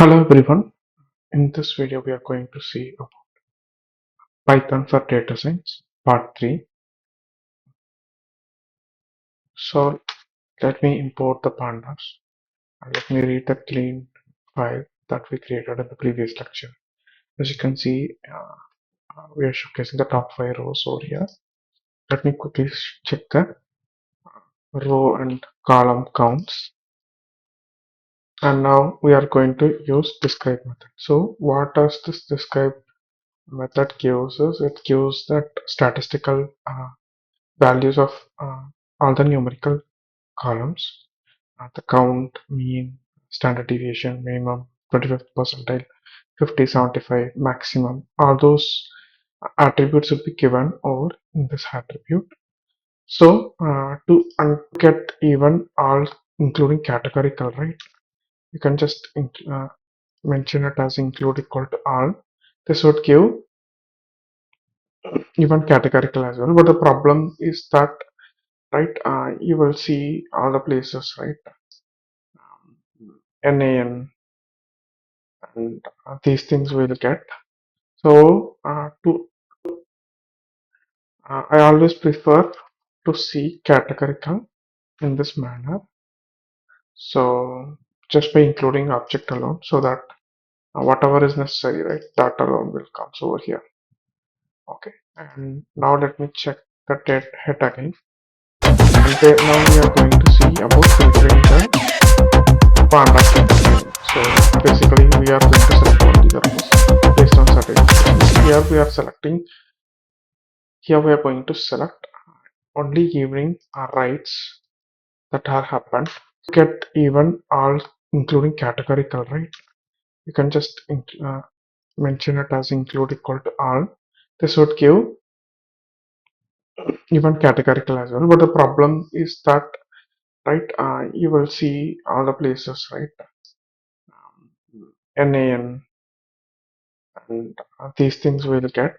Hello everyone. In this video we are going to see about Python for data science part 3. So let me import the pandas and let me read the clean file that we created in the previous lecture. As you can see, we are showcasing the top 5 rows over here. Let me quickly check the row and column counts, and now we are going to use describe method. So what does this describe method gives us? It gives that statistical values of all the numerical columns, the count, mean, standard deviation, minimum, 25th percentile, 50, 75, maximum. All those attributes will be given over in this attribute. So to get even all including categorical, right? You can just mention it as include equal to all. This would give even categorical as well. But the problem is that, right, you will see all the places, right? NaN and these things will get. So I always prefer to see categorical in this manner. So just by including object alone, so that whatever is necessary, right, that alone will come over here. Okay, and now let me check the head again. And then now we are going to see about filtering the pandas data frame. So basically we are going to select only the rows based on certain conditions. Here we are going to select only evening rights that are happened. Get even all including categorical, right? You can just mention it as include equal to all. This would give even categorical as well. But the problem is that, right, you will see all the places, right? NaN and these things will get.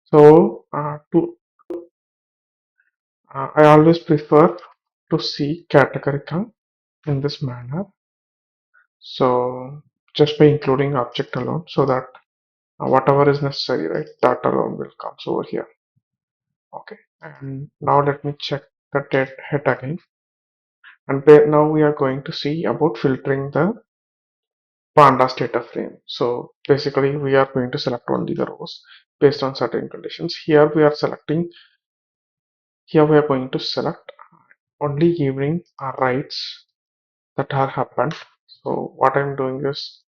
So I always prefer to see categorical in this manner. So just by including object alone, so that whatever is necessary, right, that alone will come over here. Okay, and now let me check the head again. And now we are going to see about filtering the pandas data frame. So basically we are going to select only the rows based on certain conditions. Here we are going to select only evening rights that are happened. So what I'm doing is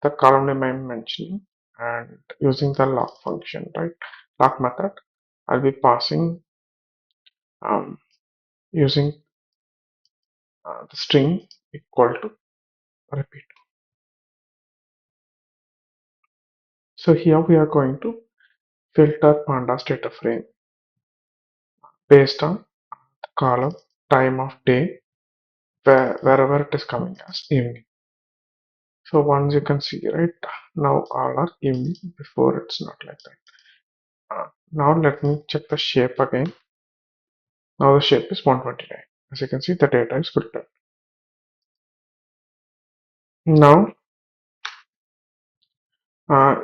the column name I'm mentioning, and using the log function, right, log method, I'll be passing um, using the string equal to repeat. So here we are going to filter pandas data frame based on the column time of day, wherever it is coming as evening. So once you can see, right, now all are evening, before it's not like that. Now let me check the shape again. Now the shape is 129. As you can see, the data is filtered. Now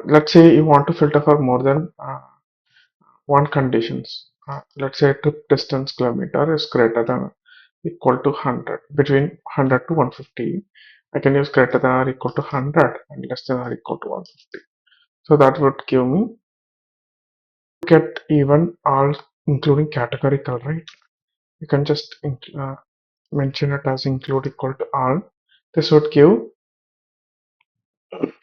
let's say you want to filter for more than one conditions. Let's say trip distance kilometer is greater than equal to 100, between 100 to 150. I can use greater than or equal to 100 and less than or equal to 150. So that would give me get even all including categorical, right? You can just mention it as include equal to all. This would give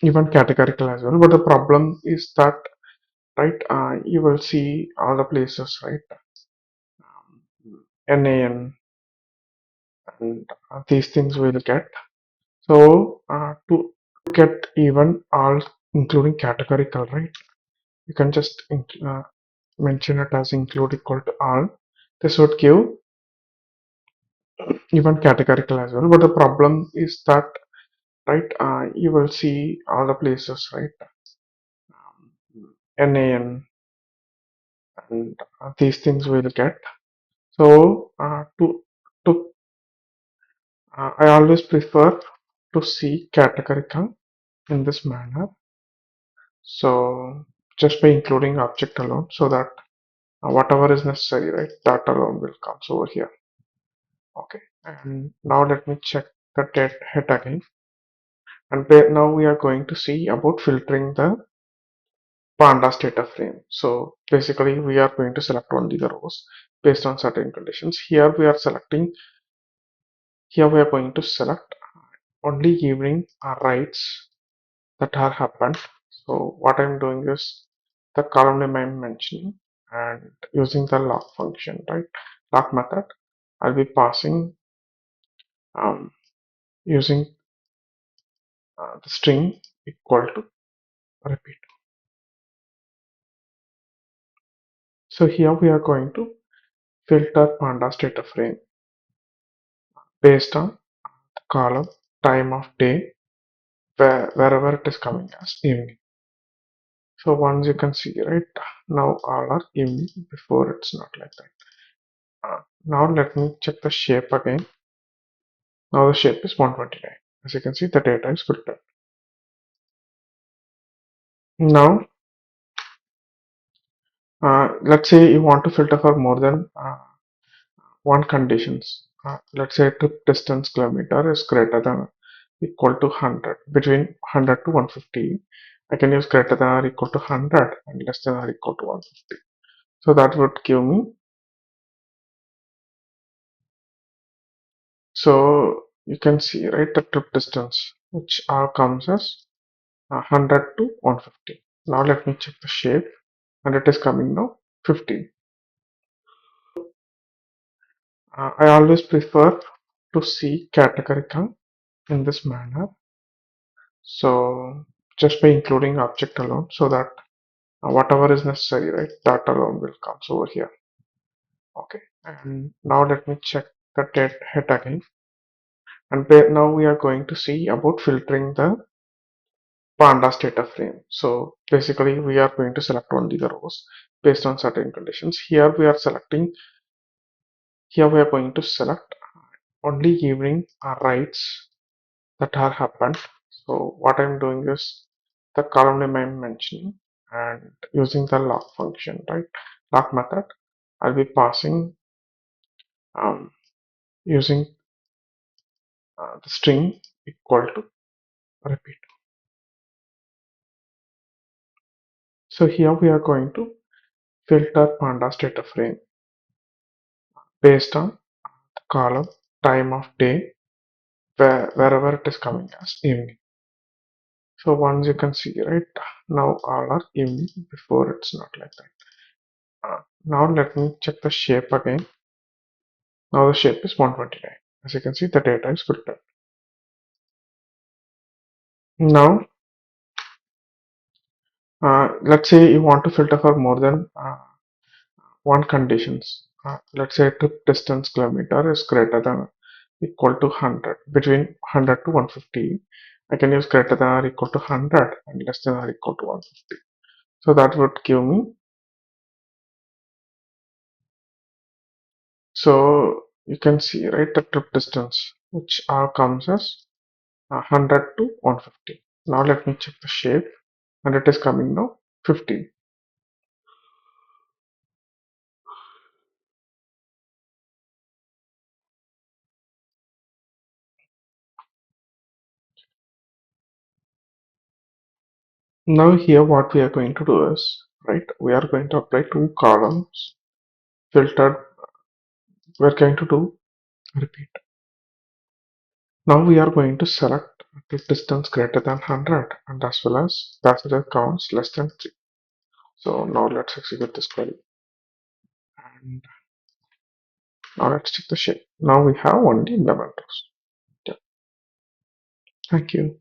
even categorical as well. But the problem is that, right, you will see all the places, right? NaN and these things will get. So to get even all including categorical, right? You can just mention it as include equal to all. This would give even categorical as well. But the problem is that, right, you will see all the places, right? NaN and these things will get. So I always prefer to see categorical in this manner. So just by including object alone, so that whatever is necessary, right, that alone will comes over here. Okay, and now let me check the head again. And now we are going to see about filtering the pandas data frame. So basically we are going to select only the rows based on certain conditions. Here we are going to select only evening writes that are happened. So what I'm doing is the column name I'm mentioning, and using the log function, right? Log method, I'll be passing um, using the string equal to repeat. So here we are going to filter pandas data frame based on the column time of day wherever it is coming as evening. So once you can see, right, now all are evening, before it's not like that. Now let me check the shape again. Now the shape is 129. As you can see, the data is filtered. Now let's say you want to filter for more than one conditions. Let's say trip distance kilometer is greater than or equal to 100, between 100 to 150. I can use greater than or equal to 100 and less than or equal to 150. So that would give me, so you can see, right, the trip distance which comes as 100 to 150. Now let me check the shape, and it is coming now 50. I always prefer to see categorical in this manner. So just by including object alone, so that whatever is necessary, right, that alone will comes over here. Okay, and now let me check the head again. And now we are going to see about filtering the pandas data frame. So basically we are going to select only the rows based on certain conditions. Here we are going to select only evening writes that are happened. So what I'm doing is the column name I'm mentioning, and using the log function, right, log method, I'll be passing um, using the string equal to repeat. So here we are going to filter pandas data frame based on the column time of day wherever it is coming as evening. So once you can see, right, now all are evening, before it's not like that. Now let me check the shape again. Now the shape is 129. As you can see, the data is filtered. Now let's say you want to filter for more than one conditions. Let's say trip distance kilometer is greater than or equal to 100, between 100 to 150. I can use greater than or equal to 100 and less than or equal to 150. So that would give me, so you can see, right, the trip distance which comes as 100 to 150. Now let me check the shape, and it is coming now 50. Now here what we are going to do is, right, we are going to apply two columns filtered. We are going to do repeat. Now we are going to select the distance greater than 100, and as well as passenger counts less than 3. So now let's execute this query, and now let's check the shape. Now we have only 11 rows. Yeah. Thank you.